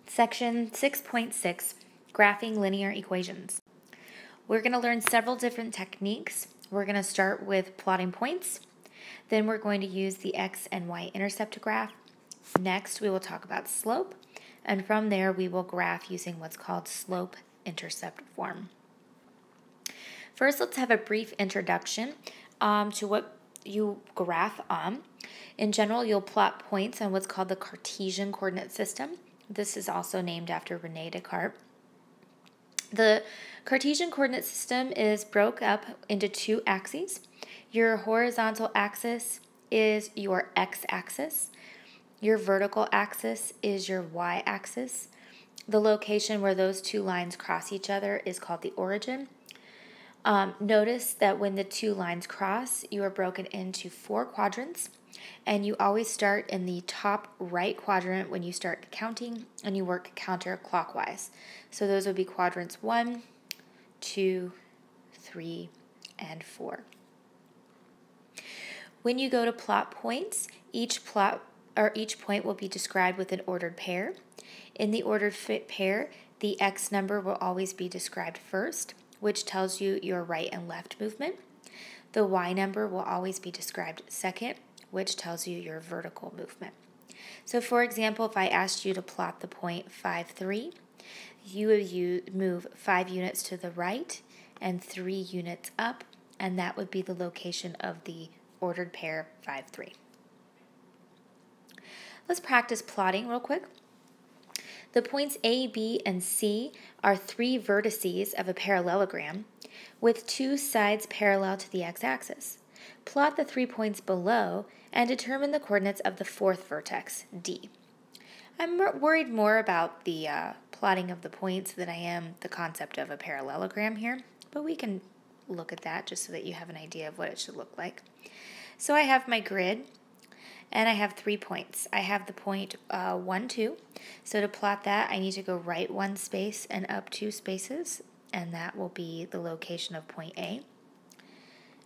Section 6.6, Graphing Linear Equations. We're going to learn several different techniques. We're going to start with plotting points. Then we're going to use the x and y-intercept graph. Next, we will talk about slope. And from there, we will graph using what's called slope-intercept form. First, let's have a brief introduction to what you graph on. In general, you'll plot points on what's called the Cartesian coordinate system. This is also named after René Descartes. The Cartesian coordinate system is broke up into two axes. Your horizontal axis is your x-axis. Your vertical axis is your y-axis. The location where those two lines cross each other is called the origin. Notice that when the two lines cross, you are broken into 4 quadrants, and you always start in the top right quadrant when you start counting, and you work counterclockwise. So those would be quadrants 1, 2, 3, and 4. When you go to plot points, each point will be described with an ordered pair. In the ordered pair, the x number will always be described first, which tells you your right and left movement. The y number will always be described second, which tells you your vertical movement. So for example, if I asked you to plot the point 5, 3, you would move 5 units to the right and 3 units up, and that would be the location of the ordered pair 5, 3. Let's practice plotting real quick. The points A, B, and C are 3 vertices of a parallelogram with 2 sides parallel to the x-axis. Plot the 3 points below and determine the coordinates of the 4th vertex, D. I'm worried more about the plotting of the points than I am the concept of a parallelogram here, but we can look at that just so that you have an idea of what it should look like. So I have my grid. And I have 3 points. I have the point 1, 2. So to plot that, I need to go right 1 space and up 2 spaces, and that will be the location of point A.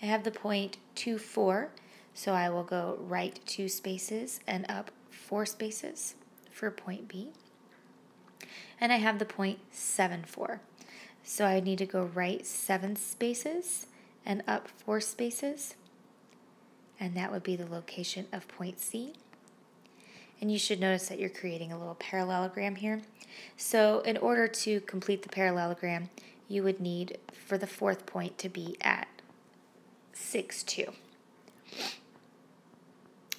I have the point 2, 4, so I will go right 2 spaces and up 4 spaces for point B. And I have the point 7, 4. So I need to go right 7 spaces and up 4 spaces, and that would be the location of point C. And you should notice that you're creating a little parallelogram here. So in order to complete the parallelogram, you would need for the 4th point to be at 6, 2.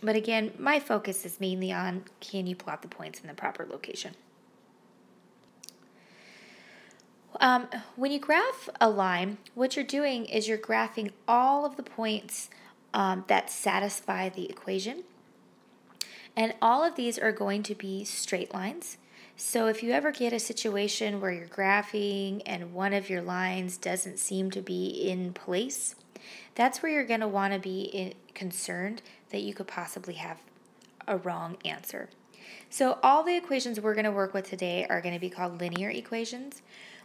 But again, my focus is mainly on can you plot the points in the proper location. When you graph a line, what you're doing is you're graphing all of the points that satisfy the equation. And all of these are going to be straight lines. So if you ever get a situation where you're graphing and one of your lines doesn't seem to be in place, that's where you're going to want to be concerned that you could possibly have a wrong answer. So all the equations we're going to work with today are going to be called linear equations.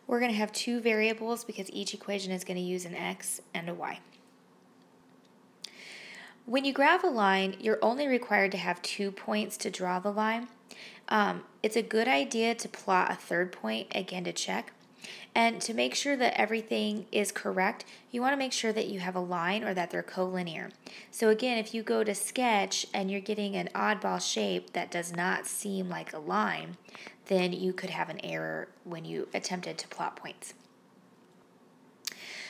We're going to have 2 variables because each equation is going to use an x and a y. When you graph a line, you're only required to have 2 points to draw the line. It's a good idea to plot a 3rd point, again, to check. And to make sure that everything is correct, you want to make sure that you have a line or that they're collinear. So again, if you go to sketch and you're getting an oddball shape that does not seem like a line, then you could have an error when you attempted to plot points.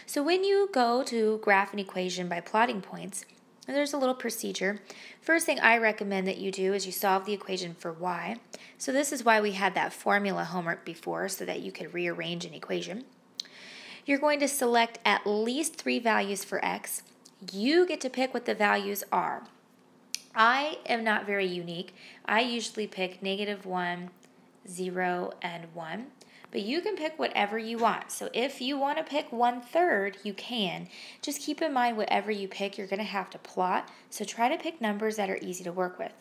So when you go to graph an equation by plotting points, there's a little procedure. First thing I recommend that you do is you solve the equation for y. So this is why we had that formula homework before, so that you could rearrange an equation. You're going to select at least 3 values for x. You get to pick what the values are. I am not very unique. I usually pick -1, 0, and 1. But you can pick whatever you want. So if you want to pick 1/3, you can. Just keep in mind whatever you pick, you're going to have to plot. So try to pick numbers that are easy to work with.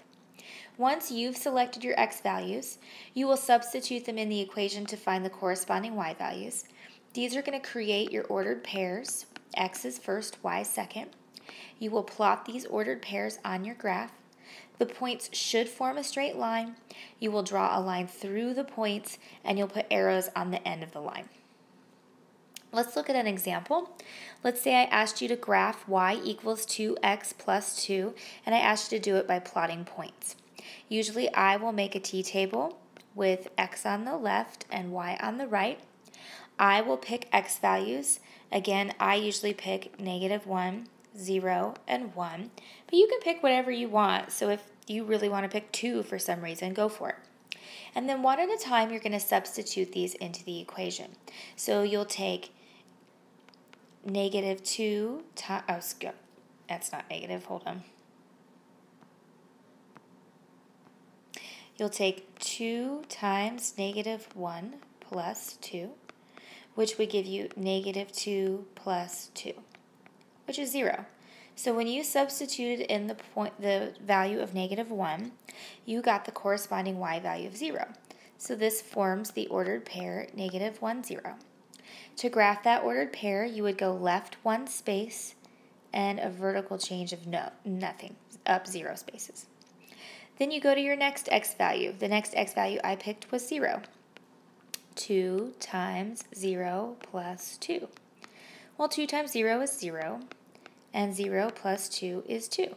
Once you've selected your x values, you will substitute them in the equation to find the corresponding y values. These are going to create your ordered pairs. X is first, y second. You will plot these ordered pairs on your graph. The points should form a straight line. You will draw a line through the points, and you'll put arrows on the end of the line. Let's look at an example. Let's say I asked you to graph y equals 2x plus 2, and I asked you to do it by plotting points. Usually I will make a t-table with x on the left and y on the right. I will pick x values. Again, I usually pick -1, 0, and 1, but you can pick whatever you want. So if you really want to pick 2 for some reason, go for it. And then one at a time, you're going to substitute these into the equation. So you'll take -2 times, that's not negative, hold on. You'll take 2 times -1 plus 2, which would give you -2 plus 2, which is 0. So when you substituted in the value of -1, you got the corresponding y value of 0. So this forms the ordered pair -1, 0. To graph that ordered pair, you would go left 1 space and a vertical change of nothing, up 0 spaces. Then you go to your next x value. The next x value I picked was 0. 2 times 0 plus 2. Well, 2 times 0 is 0, and 0 plus 2 is 2.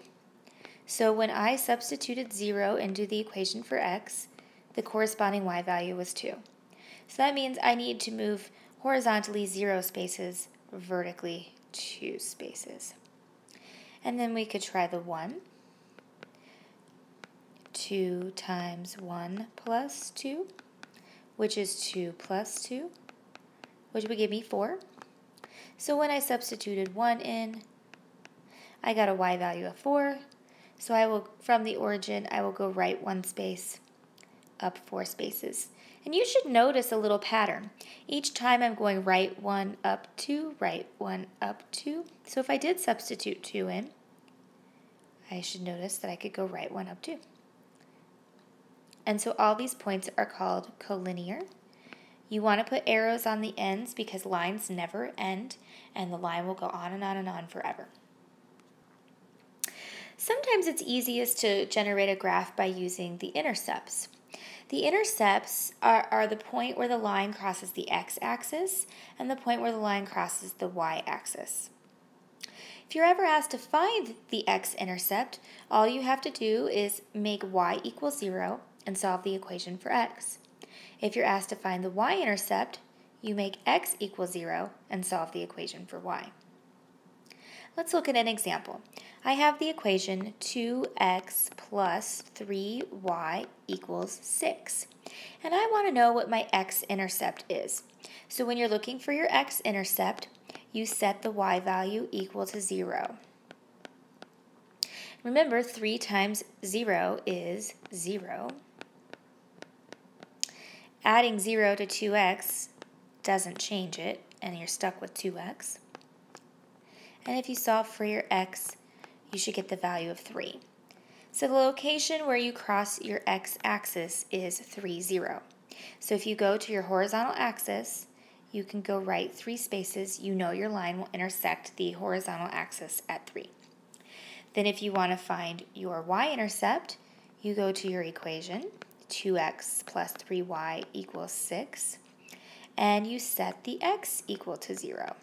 So when I substituted 0 into the equation for x, the corresponding y value was 2. So that means I need to move horizontally 0 spaces, vertically 2 spaces. And then we could try the 1. 2 times 1 plus 2, which is 2 plus 2, which would give me 4. So when I substituted 1 in, I got a y value of 4. So I will, from the origin, I will go right 1 space, up 4 spaces. And you should notice a little pattern. Each time I'm going right 1, up 2, right 1, up 2. So if I did substitute 2 in, I should notice that I could go right 1, up 2. And so all these points are called collinear. You want to put arrows on the ends because lines never end, and the line will go on and on and on forever. Sometimes it's easiest to generate a graph by using the intercepts. The intercepts are the point where the line crosses the x-axis and the point where the line crosses the y-axis. If you're ever asked to find the x-intercept, all you have to do is make y equals 0 and solve the equation for x. If you're asked to find the y-intercept, you make x equals 0 and solve the equation for y. Let's look at an example. I have the equation 2x plus 3y equals 6. And I want to know what my x-intercept is. So when you're looking for your x-intercept, you set the y value equal to 0. Remember, 3 times 0 is 0. Adding 0 to 2x doesn't change it, and you're stuck with 2x. And if you solve for your x, you should get the value of 3. So the location where you cross your x-axis is 3, 0. So if you go to your horizontal axis, you can go right 3 spaces. You know your line will intersect the horizontal axis at 3. Then if you want to find your y-intercept, you go to your equation, 2x plus 3y equals 6, and you set the x equal to 0.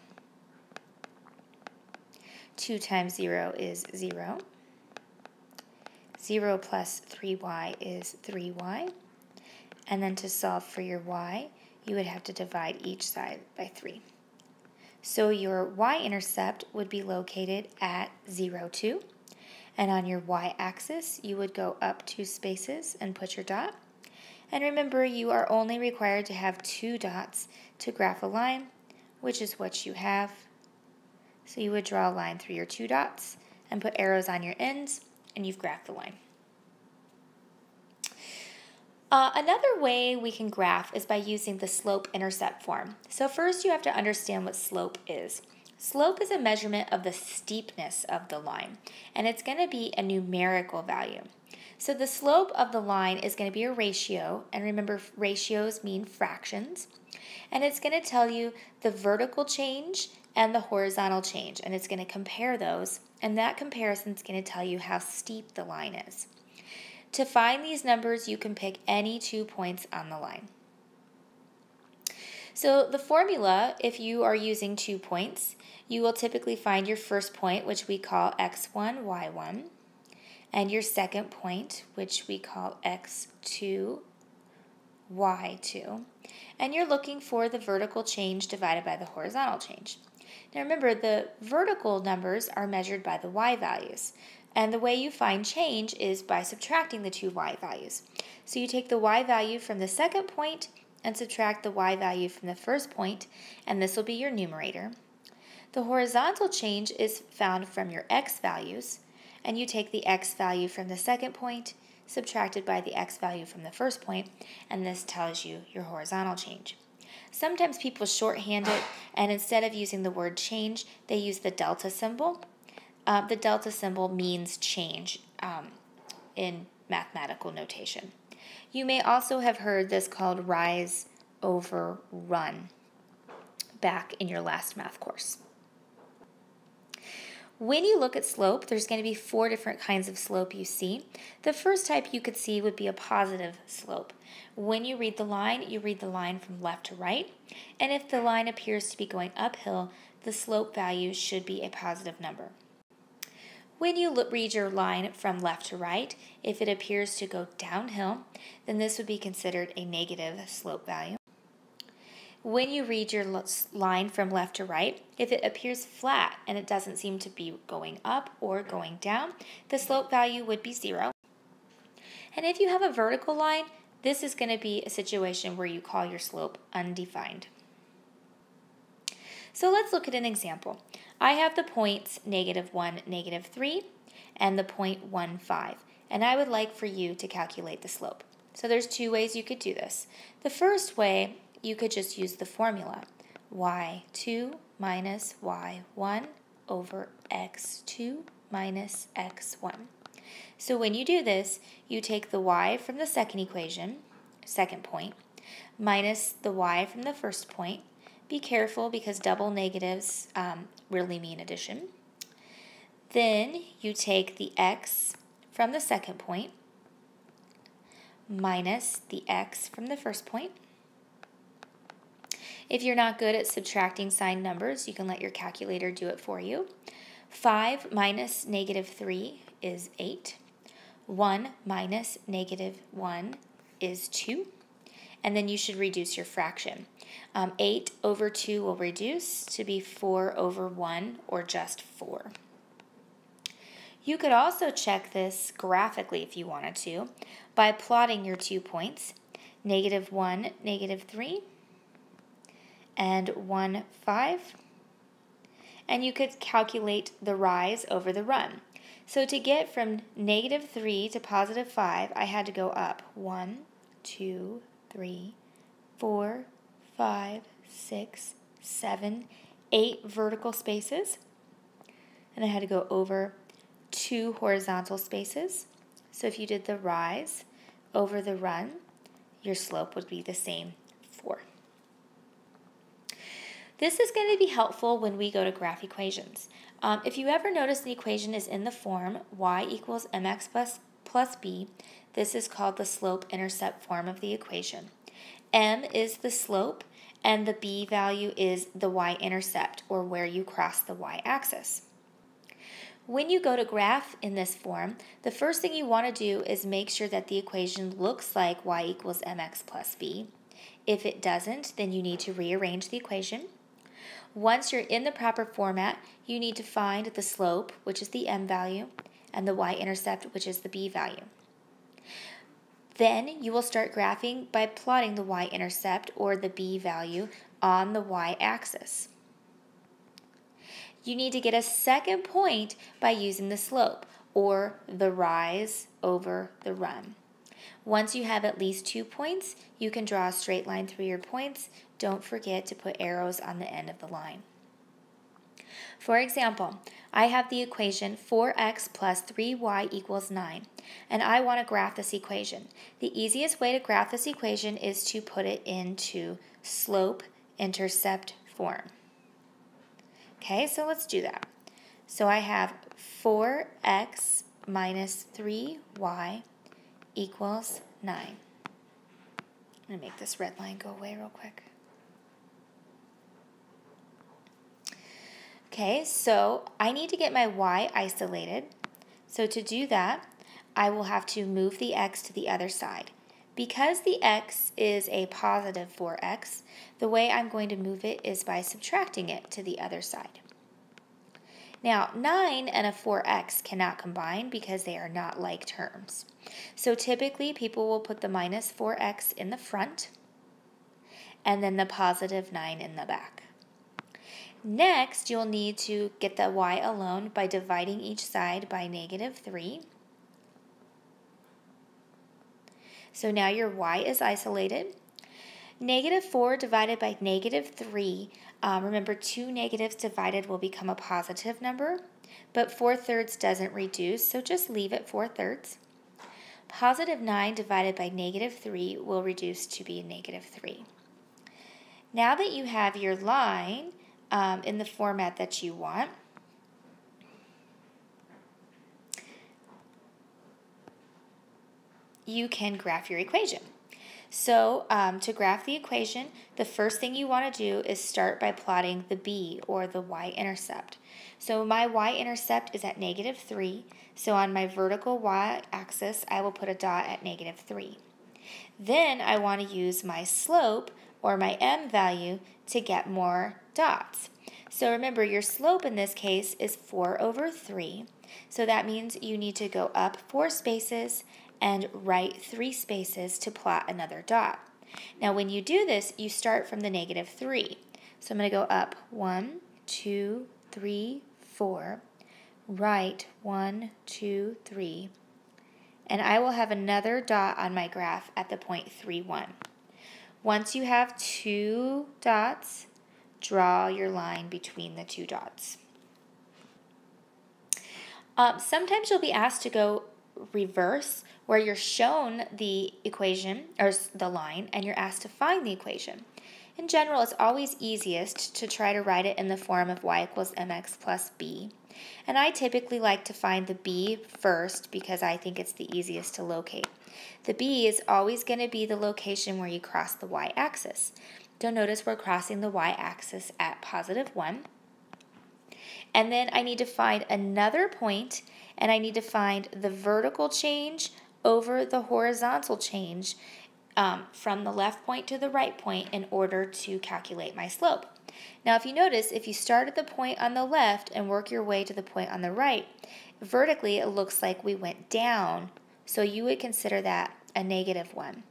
2 times 0 is 0. 0 plus 3y is 3y. And then to solve for your y, you would have to divide each side by 3. So your y-intercept would be located at 0, 2. And on your y-axis, you would go up 2 spaces and put your dot. And remember, you are only required to have 2 dots to graph a line, which is what you have. So you would draw a line through your 2 dots and put arrows on your ends, and you've graphed the line. Another way we can graph is by using the slope-intercept form. So first you have to understand what slope is. Slope is a measurement of the steepness of the line, and it's going to be a numerical value. So the slope of the line is going to be a ratio, and remember ratios mean fractions, and it's going to tell you the vertical change and the horizontal change, and it's going to compare those, and that comparison is going to tell you how steep the line is. To find these numbers, you can pick any 2 points on the line. So the formula, if you are using 2 points, you will typically find your first point, which we call x1, y1, and your second point, which we call x2, y2, and you're looking for the vertical change divided by the horizontal change. Now remember, the vertical numbers are measured by the y values, and the way you find change is by subtracting the 2 y values. So you take the y value from the second point and subtract the y value from the first point, and this will be your numerator. The horizontal change is found from your x values, and you take the x value from the second point, subtracted by the x value from the first point, and this tells you your horizontal change. Sometimes people shorthand it, and instead of using the word change, they use the delta symbol. The delta symbol means change in mathematical notation. You may also have heard this called rise over run back in your last math course. When you look at slope, there's going to be 4 different kinds of slope you see. The first type you could see would be a positive slope. When you read the line from left to right, and if the line appears to be going uphill, the slope value should be a positive number. When you read your line from left to right, if it appears to go downhill, then this would be considered a negative slope value. When you read your line from left to right, if it appears flat and it doesn't seem to be going up or going down, the slope value would be 0. And if you have a vertical line, this is going to be a situation where you call your slope undefined. So let's look at an example. I have the points -1, -3, and the point 1, 5, and I would like for you to calculate the slope. So there's 2 ways you could do this. The first way, you could just use the formula, y2 minus y1 over x2 minus x1. So when you do this, you take the y from the second equation, second point, minus the y from the first point. Be careful because double negatives really mean addition. Then you take the x from the second point minus the x from the first point. If you're not good at subtracting signed numbers, you can let your calculator do it for you. 5 minus -3 is 8. 1 minus -1 is 2. And then you should reduce your fraction. 8 over 2 will reduce to be 4 over 1, or just 4. You could also check this graphically if you wanted to by plotting your 2 points, -1, -3, and 1, 5. And you could calculate the rise over the run. So to get from -3 to +5, I had to go up 1, 2, 3, 4, 5, 6, 7, 8 vertical spaces. And I had to go over 2 horizontal spaces. So if you did the rise over the run, your slope would be the same, 4. This is going to be helpful when we go to graph equations. If you ever notice the equation is in the form y equals mx plus b, this is called the slope-intercept form of the equation. M is the slope, and the b value is the y-intercept, or where you cross the y-axis. When you go to graph in this form, the first thing you want to do is make sure that the equation looks like y equals mx plus b. If it doesn't, then you need to rearrange the equation. Once you're in the proper format, you need to find the slope, which is the m value, and the y-intercept, which is the b value. Then you will start graphing by plotting the y-intercept, or the b value, on the y-axis. You need to get a second point by using the slope, or the rise over the run. Once you have at least 2 points, you can draw a straight line through your points. Don't forget to put arrows on the end of the line. For example, I have the equation 4x plus 3y equals 9, and I want to graph this equation. The easiest way to graph this equation is to put it into slope-intercept form. Okay, so let's do that. So I have 4x minus 3y equals 9. I'm going to make this red line go away real quick. Okay, so I need to get my y isolated. So to do that, I will have to move the x to the other side. Because the x is a positive 4x, the way I'm going to move it is by subtracting it to the other side. Now, 9 and a 4x cannot combine because they are not like terms. So typically, people will put the minus 4x in the front and then the positive 9 in the back. Next, you'll need to get the y alone by dividing each side by negative 3. So now your y is isolated. Negative 4 divided by negative 3, remember 2 negatives divided will become a positive number, but 4/3 doesn't reduce, so just leave it 4/3. Positive 9 divided by negative 3 will reduce to be a negative 3. Now that you have your line in the format that you want, you can graph your equation. So to graph the equation, the first thing you want to do is start by plotting the b, or the y-intercept. So my y-intercept is at negative 3, so on my vertical y-axis, I will put a dot at negative 3. Then I want to use my slope, or my m value, to get more dots. So remember, your slope in this case is 4/3, so that means you need to go up 4 spaces and right 3 spaces to plot another dot. Now when you do this, you start from the negative 3. So I'm going to go up 1, 2, 3, 4, right 1, 2, 3, and I will have another dot on my graph at the point 3, 1. Once you have 2 dots, draw your line between the 2 dots. Sometimes you'll be asked to go reverse, where you're shown the equation, or the line, and you're asked to find the equation. In general, it's always easiest to try to write it in the form of y equals mx plus b. And I typically like to find the b first because I think it's the easiest to locate. The b is always going to be the location where you cross the y-axis. So notice we're crossing the y-axis at positive 1. And then I need to find another point, and I need to find the vertical change over the horizontal change from the left point to the right point in order to calculate my slope. Now if you notice, if you start at the point on the left and work your way to the point on the right, vertically it looks like we went down, so you would consider that a negative 1.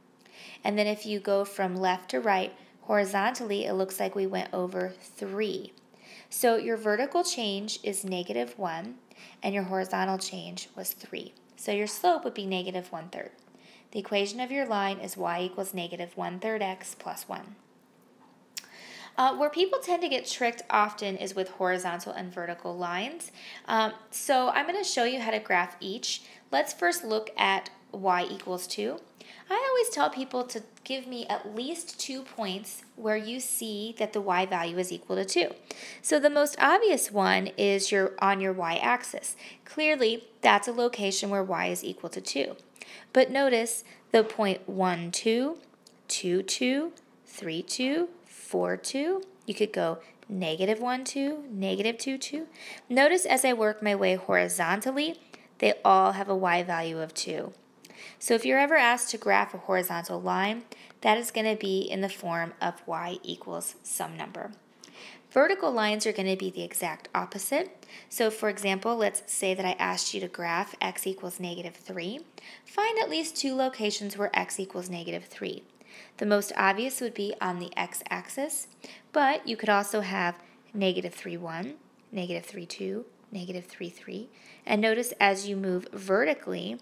And then if you go from left to right, horizontally it looks like we went over 3. So your vertical change is negative 1, and your horizontal change was 3. So your slope would be negative 1/3. The equation of your line is y equals negative 1/3 x plus 1. Where people tend to get tricked often is with horizontal and vertical lines. So I'm going to show you how to graph each. Let's first look at y equals 2. I always tell people to give me at least 2 points where you see that the y value is equal to 2. So the most obvious one is on your y-axis. Clearly, that's a location where y is equal to 2. But notice the point 1, 2, 2, 2, 3, 2, 4, 2. You could go negative 1, 2, negative 2, 2. Notice as I work my way horizontally, they all have a y value of 2. So if you're ever asked to graph a horizontal line, that is going to be in the form of y equals some number. Vertical lines are going to be the exact opposite. So for example, let's say that I asked you to graph x equals negative 3. Find at least 2 locations where x equals negative 3. The most obvious would be on the x-axis, but you could also have negative 3, 1, negative 3, 2, negative 3, 3. And notice as you move vertically,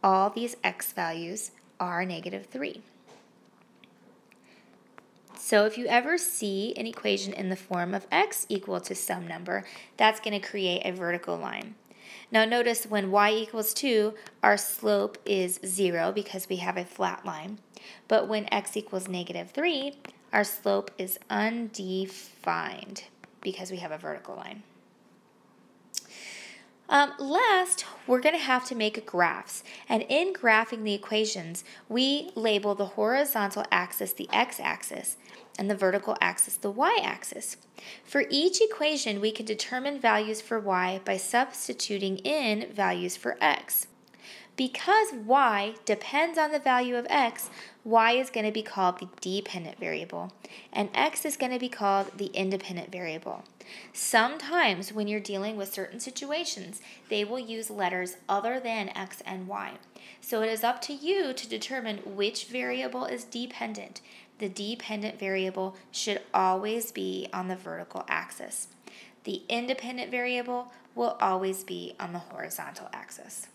all these x values are negative 3. So if you ever see an equation in the form of x equal to some number, that's going to create a vertical line. Now notice when y equals 2, our slope is 0 because we have a flat line. But when x equals negative 3, our slope is undefined because we have a vertical line. Last, we're going to have to make graphs. And in graphing the equations, we label the horizontal axis the x-axis and the vertical axis the y-axis. For each equation, we can determine values for y by substituting in values for x. Because y depends on the value of x, y is going to be called the dependent variable, and x is going to be called the independent variable. Sometimes when you're dealing with certain situations, they will use letters other than x and y. So it is up to you to determine which variable is dependent. The dependent variable should always be on the vertical axis. The independent variable will always be on the horizontal axis.